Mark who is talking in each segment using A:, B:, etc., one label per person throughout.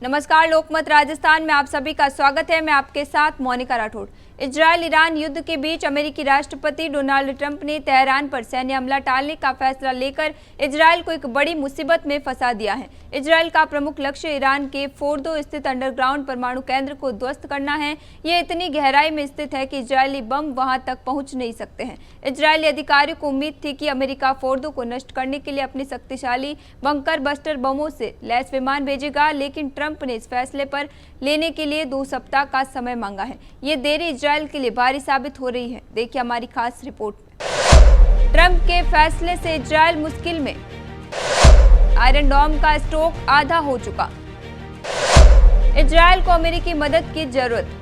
A: नमस्कार, लोकमत राजस्थान में आप सभी का स्वागत है। मैं आपके साथ मोनिका राठौड़। इजरायल ईरान युद्ध के बीच अमेरिकी राष्ट्रपति डोनाल्ड ट्रंप ने तेहरान पर सैन्य हमला टालने का फैसला लेकर इजरायल को एक बड़ी मुसीबत में फंसा दिया है। इजरायल का प्रमुख लक्ष्य ईरान के फोर्दो स्थित अंडरग्राउंड परमाणु केंद्र को ध्वस्त करना है। ये इतनी गहराई में स्थित है कि इजरायली बम वहां तक पहुंच नहीं सकते हैं। इजरायली अधिकारियों को उम्मीद थी कि अमेरिका फोर्दो को नष्ट करने के लिए अपनी शक्तिशाली बंकर बस्टर बमों से लैस विमान भेजेगा, लेकिन ट्रंप ने इस फैसले पर लेने के लिए 2 सप्ताह का समय मांगा है। ये देरी इजरायल के लिए भारी साबित हो रही है। देखिए हमारी खास रिपोर्ट में। ट्रंप के फैसले से इजरायल मुश्किल में, आयरन डोम का स्टॉक आधा हो चुका, इजरायल को अमेरिकी मदद की जरूरत।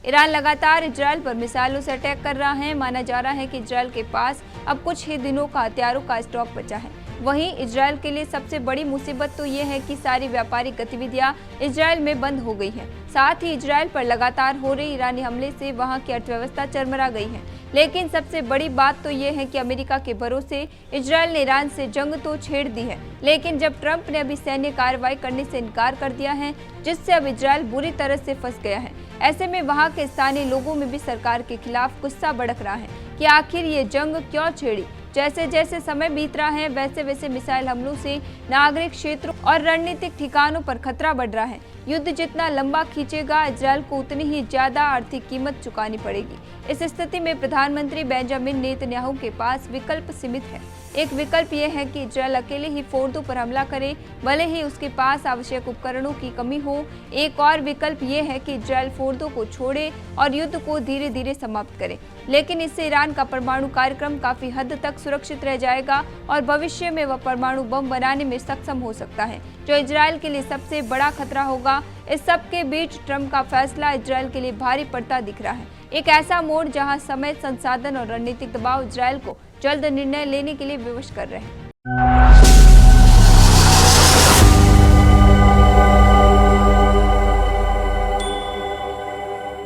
A: ईरान लगातार इजरायल पर मिसाइलों से अटैक कर रहा है। माना जा रहा है कि इजरायल के पास अब कुछ ही दिनों का हथियारों का स्टॉक बचा है। वहीं इजरायल के लिए सबसे बड़ी मुसीबत तो ये है कि सारी व्यापारिक गतिविधियां इजरायल में बंद हो गई हैं। साथ ही इजरायल पर लगातार हो रही ईरानी हमले से वहां की अर्थव्यवस्था चरमरा गई है। लेकिन सबसे बड़ी बात तो ये है कि अमेरिका के भरोसे इजरायल ने ईरान से जंग तो छेड़ दी है, लेकिन जब ट्रंप ने अभी सैन्य कार्रवाई करने से इनकार कर दिया है, जिससे अब इजरायल बुरी तरह से फंस गया है। ऐसे में वहां के स्थानीय लोगों में भी सरकार के खिलाफ गुस्सा भड़क रहा है कि आखिर ये जंग क्यों छेड़ी। जैसे जैसे समय बीत रहा है, वैसे वैसे मिसाइल हमलों से नागरिक क्षेत्रों और रणनीतिक ठिकानों पर खतरा बढ़ रहा है। युद्ध जितना लंबा खींचेगा, इजरायल को उतनी ही ज्यादा आर्थिक कीमत चुकानी पड़ेगी। इस स्थिति में प्रधानमंत्री बेंजामिन नेतन्याहू के पास विकल्प सीमित है। एक विकल्प यह है कि इजरायल अकेले ही फोर्दो पर हमला करे, भले ही उसके पास आवश्यक उपकरणों की कमी हो। एक और विकल्प ये है कि इजरायल फोर्दो को छोड़े और युद्ध को धीरे धीरे समाप्त करे, लेकिन इससे ईरान का परमाणु कार्यक्रम काफी हद तक सुरक्षित रह जाएगा और भविष्य में वह परमाणु बम बनाने में सक्षम हो सकता है, जो इजरायल के लिए सबसे बड़ा खतरा होगा। इस सब के बीच ट्रंप का फैसला इजरायल के लिए भारी पड़ता दिख रहा है। एक ऐसा मोड़ जहां समय, संसाधन और रणनीतिक दबाव इजरायल को जल्द निर्णय लेने के लिए विवश कर रहे हैं।